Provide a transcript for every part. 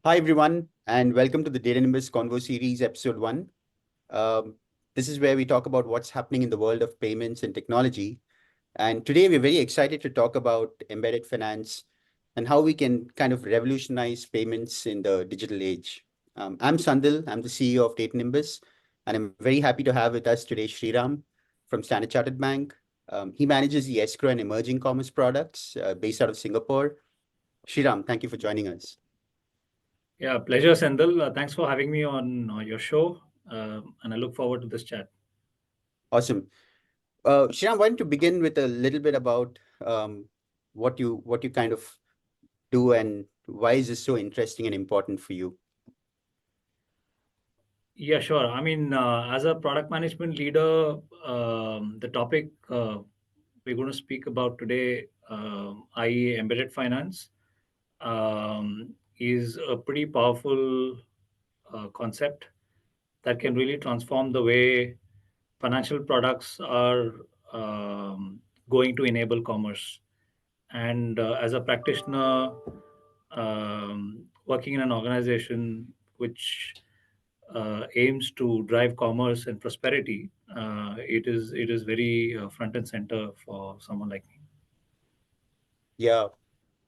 Hi, everyone, and welcome to the DataNimbus Convo series, episode one. Um, this is where we talk about what's happening in the world of payments and technology. And today we're very excited to talk about embedded finance and how we can kind of revolutionize payments in the digital age. I'm Sandil, I'm the CEO of DataNimbus, and I'm very happy to have with us today Sriram from Standard Chartered Bank. He manages the escrow and emerging commerce products based out of Singapore. Sriram, thank you for joining us. Yeah, pleasure, Sandil. Thanks for having me on your show, and I look forward to this chat. Awesome. Shyam, why don't you begin with a little bit about what you kind of do and why is this so interesting and important for you? Yeah, sure. As a product management leader, the topic we're going to speak about today, i.e., embedded finance, is a pretty powerful concept that can really transform the way financial products are going to enable commerce. And as a practitioner working in an organization which aims to drive commerce and prosperity, it is very front and center for someone like me. Yeah.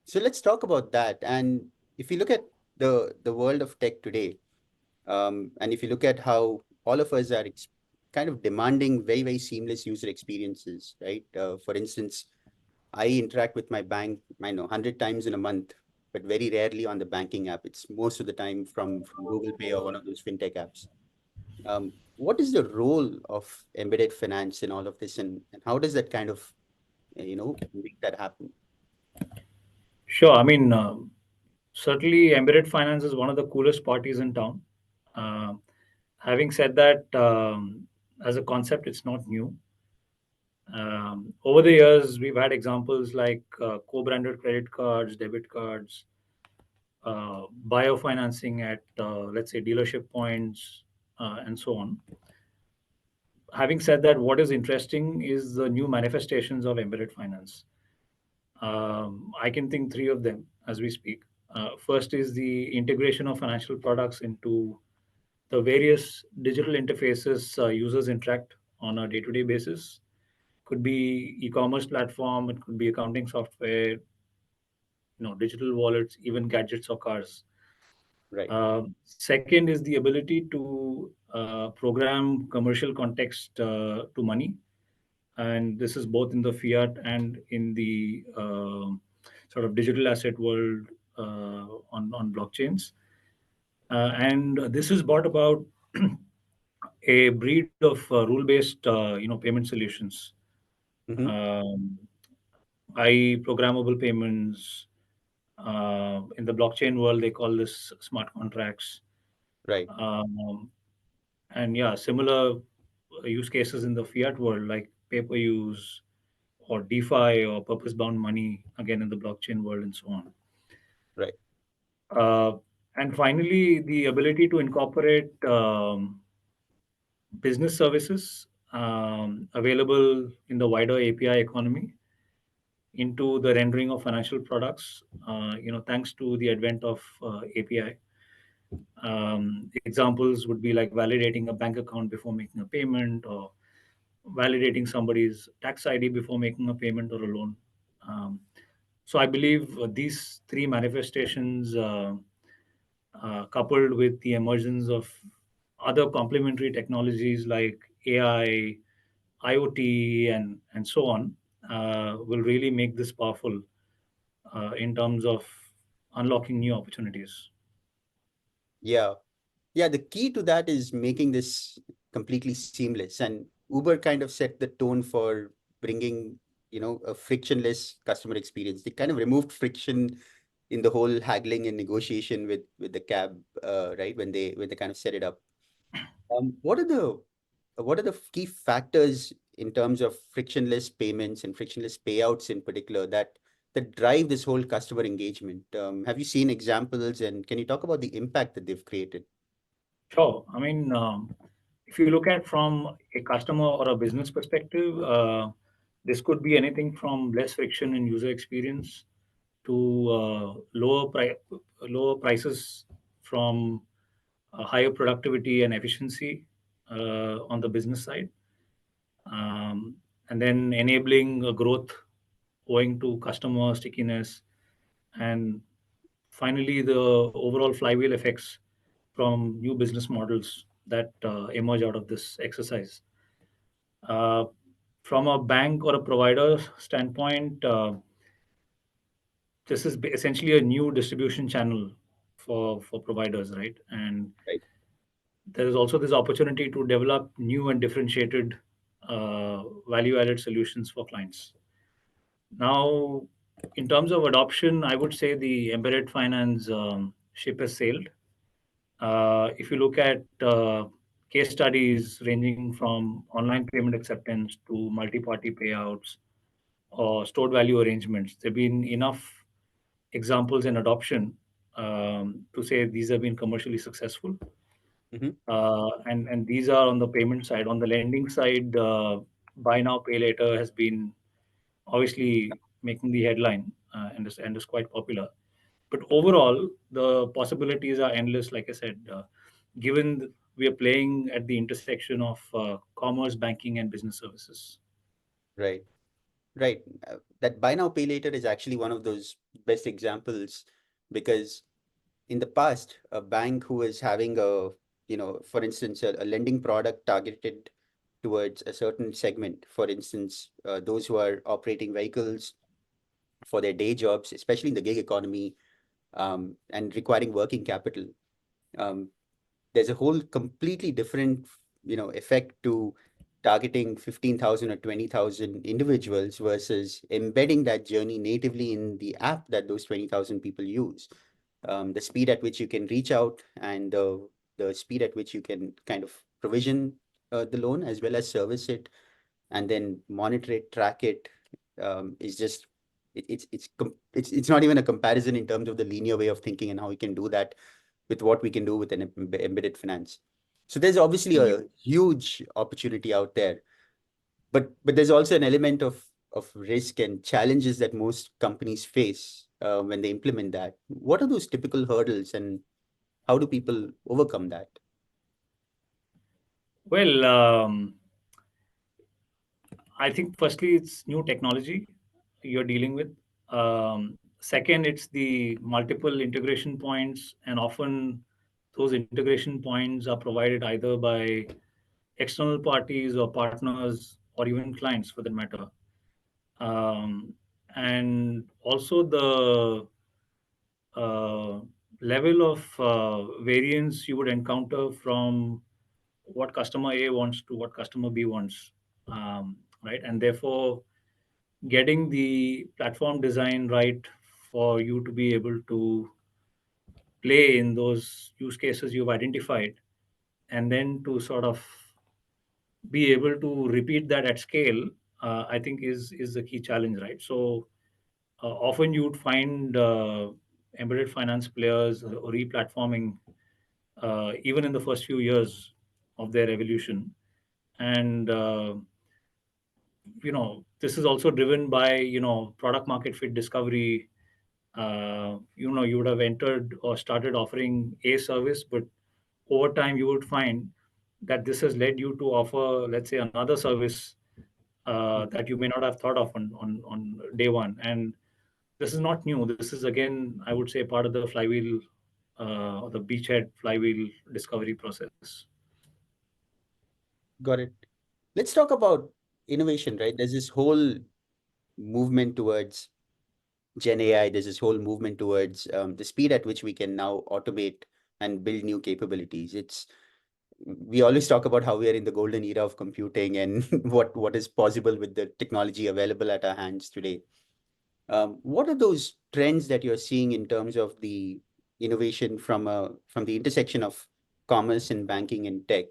So let's talk about that. And if you look at the world of tech today, and if you look at how all of us are kind of demanding very, very seamless user experiences, right? For instance, I interact with my bank, I know, 100 times in a month, but very rarely on the banking app. It's most of the time from Google Pay or one of those fintech apps. What is the role of embedded finance in all of this, and how does that kind of, make that happen? Sure. Certainly, embedded finance is one of the coolest parties in town. Uh, Having said that, as a concept, it's not new. Over the years, we've had examples like co-branded credit cards, debit cards, biofinancing at, let's say, dealership points, and so on. Having said that, what is interesting is the new manifestations of embedded finance. I can think three of them as we speak. First is the integration of financial products into the various digital interfaces users interact on a day-to-day basis. Could be e-commerce platform, it could be accounting software, digital wallets, even gadgets or cars. Right. Second is the ability to program commercial context to money, and this is both in the fiat and in the sort of digital asset world on blockchains. And this is brought about a breed of rule-based, payment solutions, Mm-hmm. um, i.e., programmable payments. In the blockchain world, they call this smart contracts. Right. Um, and yeah, similar use cases in the fiat world, like pay per use or DeFi or purpose bound money, again in the blockchain world, and so on. Right. Uh, and finally, the ability to incorporate business services available in the wider API economy into the rendering of financial products, thanks to the advent of API. Examples would be like validating a bank account before making a payment, or validating somebody's tax ID before making a payment or a loan. Um, so I believe these three manifestations, coupled with the emergence of other complementary technologies like AI, IoT, and so on, will really make this powerful in terms of unlocking new opportunities. Yeah. Yeah. The key to that is making this completely seamless. And Uber kind of set the tone for bringing, a frictionless customer experience. They kind of removed friction in the whole haggling and negotiation with the cab, right? When they kind of set it up. What are the key factors in terms of frictionless payments and frictionless payouts in particular that drive this whole customer engagement? Have you seen examples, and can you talk about the impact that they've created? Sure. If you look at from a customer or a business perspective, this could be anything from less friction in user experience to lower prices from higher productivity and efficiency on the business side, um, and then enabling growth owing to customer stickiness, and finally the overall flywheel effects from new business models that emerge out of this exercise. Uh, from a bank or a provider standpoint, this is essentially a new distribution channel for providers, right? And Right. there is also this opportunity to develop new and differentiated value added solutions for clients. Now, in terms of adoption, I would say the embedded finance ship has sailed. If you look at case studies ranging from online payment acceptance to multi party payouts or stored value arrangements, there have been enough examples in adoption to say these have been commercially successful. Hmm. And these are on the payment side. On the lending side, buy now, pay later has been obviously making the headline and is quite popular. But overall, the possibilities are endless, like I said, given we are playing at the intersection of commerce, banking, and business services. Right. Right. That buy now, pay later is actually one of those best examples because in the past, a bank who is having for instance, a lending product targeted towards a certain segment, for instance, those who are operating vehicles for their day jobs, especially in the gig economy, and requiring working capital. Um, there's a whole completely different, effect to targeting 15,000 or 20,000 individuals versus embedding that journey natively in the app that those 20,000 people use. The speed at which you can reach out and the speed at which you can kind of provision the loan as well as service it and then monitor it, track it, is just it's not even a comparison in terms of the linear way of thinking and how we can do that with what we can do with an embedded finance. So there's obviously a huge opportunity out there, but there's also an element of risk and challenges that most companies face when they implement that. What are those typical hurdles, and how do people overcome that? Well, I think firstly it's new technology you're dealing with. Second, it's the multiple integration points, and often those integration points are provided either by external parties or partners or even clients for that matter. Um, and also the uh, level of variance you would encounter from what customer A wants to what customer B wants, right? And therefore, getting the platform design right for you to be able to play in those use cases you've identified, and then to sort of be able to repeat that at scale, I think is the key challenge, right? So often you would find embedded finance players re-platforming even in the first few years of their evolution. And this is also driven by product market fit discovery. You would have entered or started offering a service, but over time you would find that this has led you to offer, let's say, another service that you may not have thought of on day one. And this is not new. This is, again, I would say, part of the flywheel, or the beachhead flywheel discovery process. Got it. Let's talk about innovation, right? There's this whole movement towards Gen AI. There's this whole movement towards the speed at which we can now automate and build new capabilities. We always talk about how we are in the golden era of computing and what is possible with the technology available at our hands today. What are those trends that you're seeing in terms of the innovation from the intersection of commerce and banking and tech,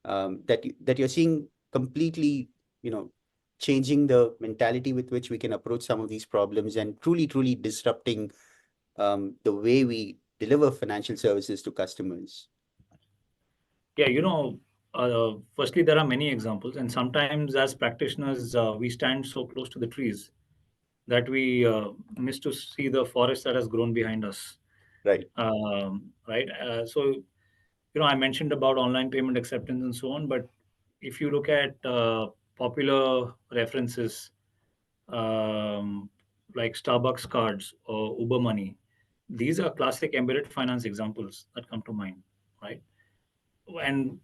that you're seeing completely, you know, changing the mentality with which we can approach some of these problems and truly disrupting the way we deliver financial services to customers? Yeah, firstly, there are many examples, and sometimes as practitioners, we stand so close to the trees that we miss to see the forest that has grown behind us. Right. Right? I mentioned about online payment acceptance and so on, but if you look at popular references um, like Starbucks cards or Uber Money, these are classic embedded finance examples that come to mind, right? And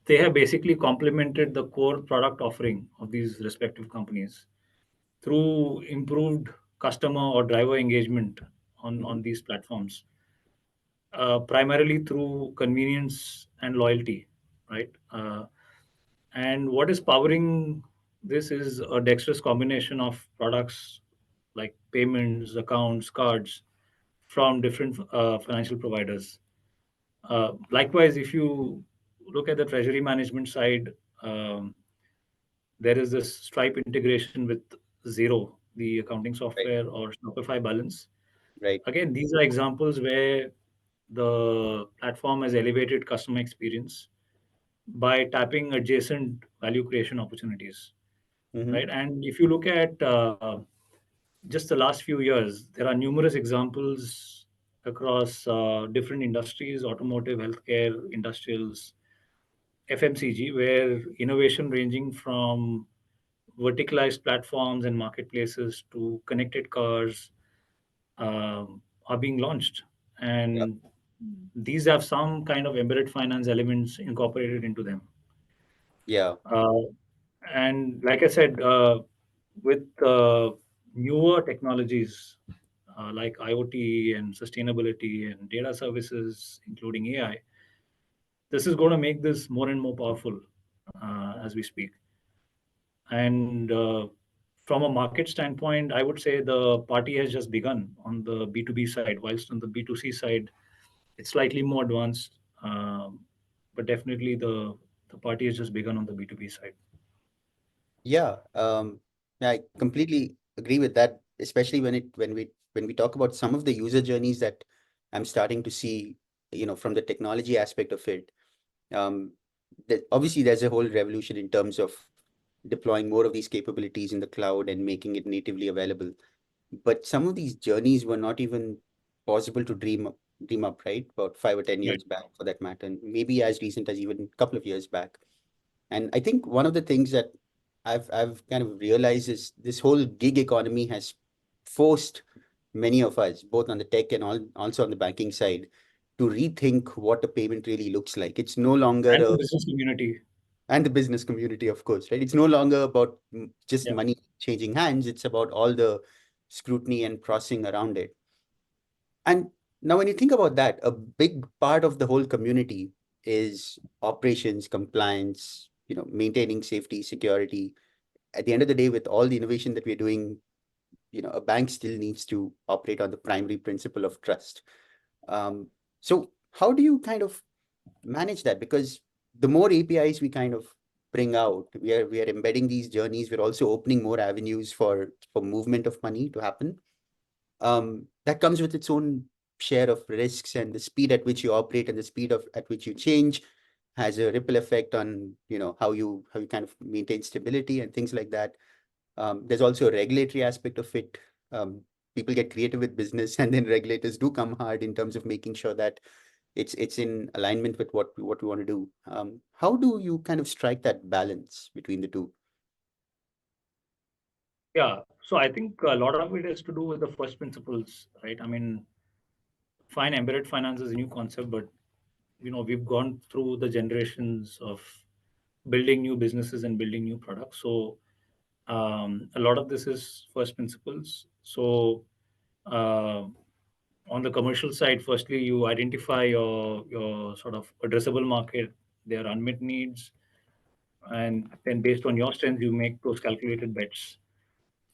they have basically complemented the core product offering of these respective companies through improved customer or driver engagement Hmm. on these platforms, primarily through convenience and loyalty, right? And what is powering this is a dexterous combination of products like payments, accounts, cards from different financial providers. Likewise, if you look at the treasury management side, um, there is this Stripe integration with Zero, the accounting Right. software, or Shopify Balance. Right. Again, these are examples where the platform has elevated customer experience by tapping adjacent value creation opportunities, Hmm. right? And if you look at just the last few years, there are numerous examples across different industries: automotive, healthcare, industrials, FMCG, where innovation ranging from verticalized platforms and marketplaces to connected cars are being launched. Yeah. And these have some kind of embedded finance elements incorporated into them. Yeah. Uh, and like I said, with newer technologies like IoT and sustainability and data services, including AI, this is going to make this more and more powerful as we speak. And from a market standpoint, I would say the party has just begun on the B2B side, whilst on the B2C side, it's slightly more advanced. But definitely the party has just begun on the B2B side. Yeah. I completely agree with that, especially when we talk about some of the user journeys that I'm starting to see, from the technology aspect of it. Um, that obviously there's a whole revolution in terms of deploying more of these capabilities in the cloud and making it natively available. But some of these journeys were not even possible to dream up, right? About 5 or 10 years Right. back, for that matter, and maybe as recent as even a couple of years back. And I think one of the things that I've kind of realized is this whole gig economy has forced many of us, both on the tech and also on the banking side, to rethink what a payment really looks like. It's no longer And the a business community. and the business community, of course, right? It's no longer about just Yeah. money changing hands. It's about all the scrutiny and processing around it. And now, when you think about that, a big part of the whole community is operations, compliance, maintaining safety, security. At the end of the day, with all the innovation that we're doing, a bank still needs to operate on the primary principle of trust. Um, so, how do you kind of manage that? Because the more APIs we kind of bring out, we are embedding these journeys. We're also opening more avenues for movement of money to happen. That comes with its own share of risks, and the speed at which you operate and the speed at which you change has a ripple effect on how you kind of maintain stability and things like that. There's also a regulatory aspect of it. People get creative with business, and then regulators do come hard in terms of making sure that it's in alignment with what we want to do. How do you kind of strike that balance between the two? Yeah. So I think a lot of it has to do with the first principles, right? I mean, fine, embedded finance is a new concept, but we've gone through the generations of building new businesses and building new products. So a lot of this is first principles. So uh, on the commercial side, firstly, you identify your sort of addressable market, their unmet needs, and then based on your strengths, you make those calculated bets,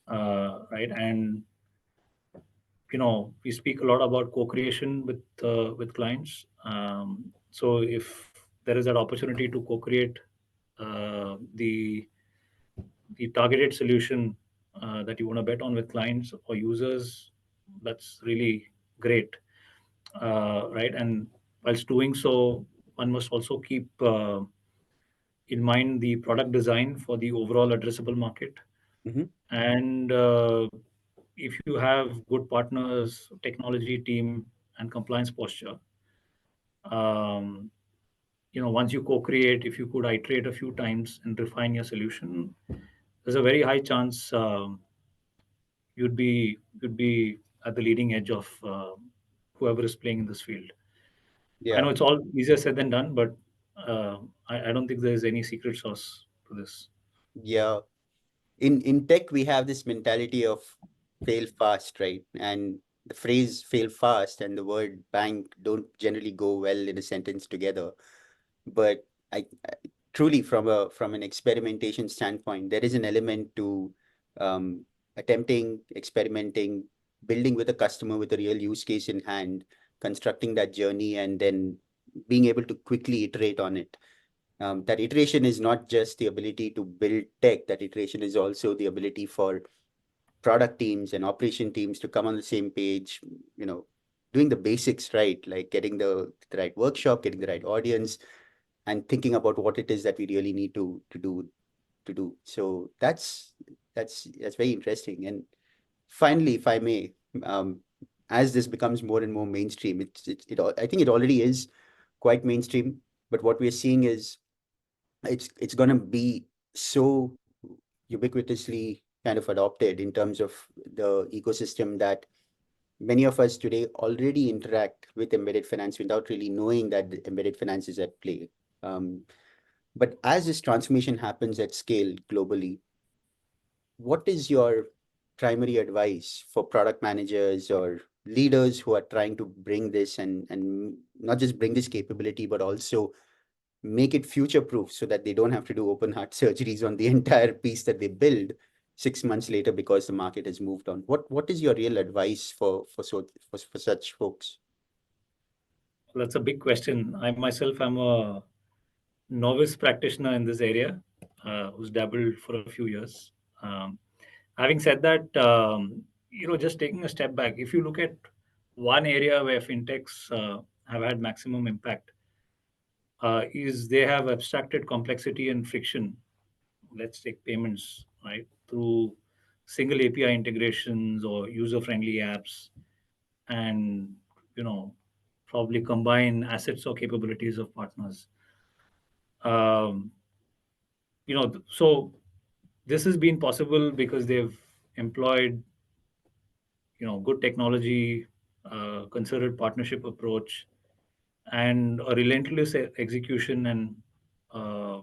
right? And we speak a lot about co-creation with clients. So if there is that opportunity to co-create the targeted solution that you want to bet on with clients or users, that's really great, right? And whilst doing so, one must also keep in mind the product design for the overall addressable market. Hmm. And if you have good partners, technology team, and compliance posture. Um, Once you co-create, if you could iterate a few times and refine your solution, there's a very high chance you'd be at the leading edge of whoever is playing in this field. I Yeah. know it's all easier said than done, but I don't think there is any secret sauce to this. Yeah. In tech, we have this mentality of fail fast, right? And the phrase fail fast and the word bank don't generally go well in a sentence together. But I truly, from an experimentation standpoint, there is an element to um, attempting, experimenting, building with a customer with a real use case in hand, constructing that journey, and then being able to quickly iterate on it. That iteration is not just the ability to build tech, that iteration is also the ability for product teams and operation teams to come on the same page, you know, doing the basics right, like getting the right workshop, getting the right audience, and thinking about what it is that we really need to do. So that's very interesting. And finally, if I may, um, as this becomes more and more mainstream, I think it already is quite mainstream. But what we're seeing is it's going to be so ubiquitously kind of adopted in terms of the ecosystem that many of us today already interact with embedded finance without really knowing that the embedded finance is at play. Um, but as this transformation happens at scale globally, what is your primary advice for product managers or leaders who are trying to bring this and not just bring this capability, but also make it future proof so that they don't have to do open heart surgeries on the entire piece that they build 6 months later because the market has moved on? What is your real advice for such folks? That's a big question. I myself am a novice practitioner in this area who's dabbled for a few years. Um, Having said that, just taking a step back, if you look at one area where fintechs have had maximum impact, is they have abstracted complexity and friction. Let's take payments, right? Through single API integrations or user-friendly apps, and you know, probably combine assets or capabilities of partners. Um, so this has been possible because they've employed good technology, concerted partnership approach, and a relentless execution and uh,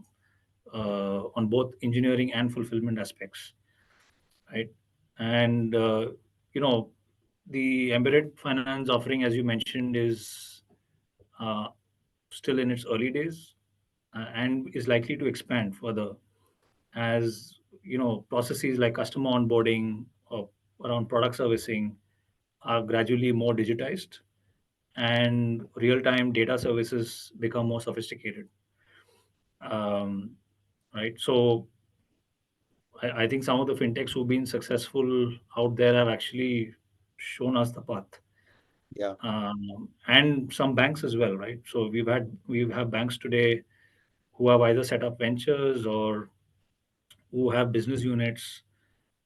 on both engineering and fulfillment aspects, right? And you know, the embedded finance offering, as you mentioned, is uh, still in its early days and is likely to expand further as processes like customer onboarding or around product servicing are gradually more digitized and real-time data services become more sophisticated. Um, right. So I think some of the fintechs who've been successful out there have actually shown us the path, Yeah. and some banks as well, right? So we have banks today who have either set up ventures or who have business units,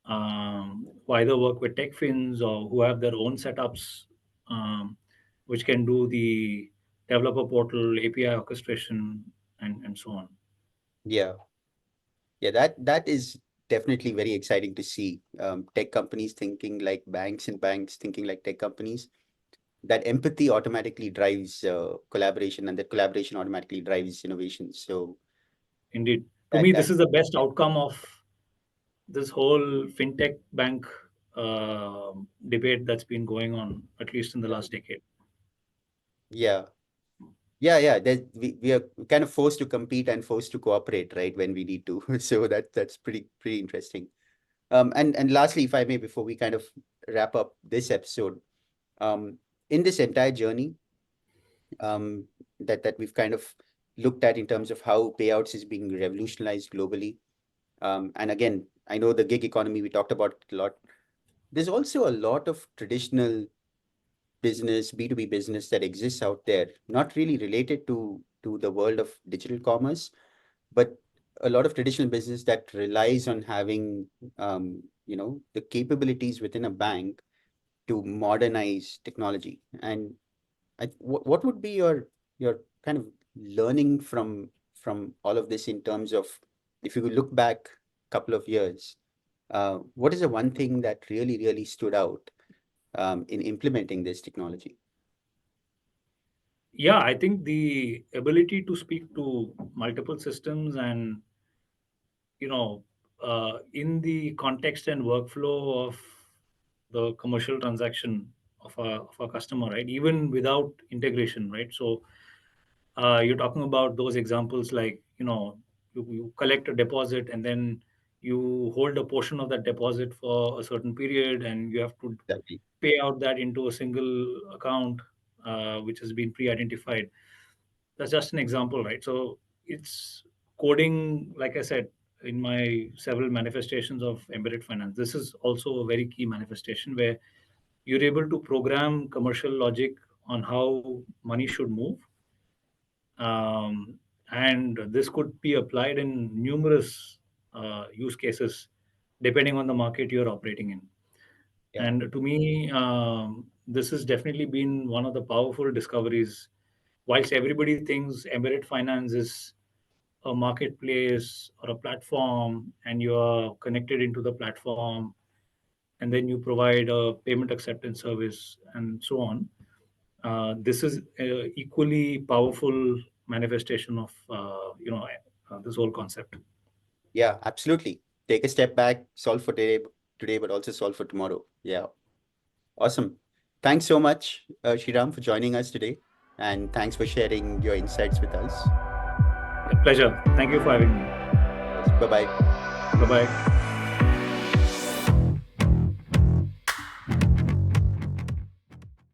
who either work with tech fins or who have their own setups, which can do the developer portal, API orchestration, and so on. Yeah. Yeah, that is definitely very exciting to see. Tech companies thinking like banks and banks thinking like tech companies. That empathy automatically drives collaboration, and that collaboration automatically drives innovation. So Indeed, to me, that this is the best outcome of this whole fintech bank debate that's been going on, at least in the last decade. yeah, yeah. We are kind of forced to compete and forced to cooperate, right, when we need to. So that's pretty interesting. And lastly, if I may, before we kind of wrap up this episode, um, in this entire journey, um, that we've kind of looked at in terms of how payouts is being revolutionized globally. And again, I know the gig economy, we talked about it a lot. There's also a lot of traditional business, B2B business that exists out there, not really related to the world of digital commerce, but a lot of traditional business that relies on having the capabilities within a bank to modernize technology. And what would be your kind of learning from all of this in terms of, if you could look back a couple of years, what is the one thing that really stood out in implementing this technology? Yeah, I think the ability to speak to multiple systems and, you know, in the context and workflow of the commercial transaction of a customer, right? Even without integration, right? So you're talking about those examples like, you collect a deposit and then you hold a portion of that deposit for a certain period and you have to Exactly. pay out that into a single account, which has been pre-identified. That's just an example, right? So it's coding, like I said, in my several manifestations of embedded finance. This is also a very key manifestation where you're able to program commercial logic on how money should move. Um, and this could be applied in numerous use cases depending on the market you're operating in. Yeah. And to me, this has definitely been one of the powerful discoveries. Whilst everybody thinks embedded finance is a marketplace or a platform, and you are connected into the platform, and then you provide a payment acceptance service and so on. This is equally powerful manifestation of this whole concept. Yeah, absolutely. Take a step back, solve for today, but also solve for tomorrow. Yeah. Awesome. Thanks so much, Shriram, for joining us today. And thanks for sharing your insights with us. Yeah, pleasure. Thank you for having me. Yes. Bye bye. Bye bye.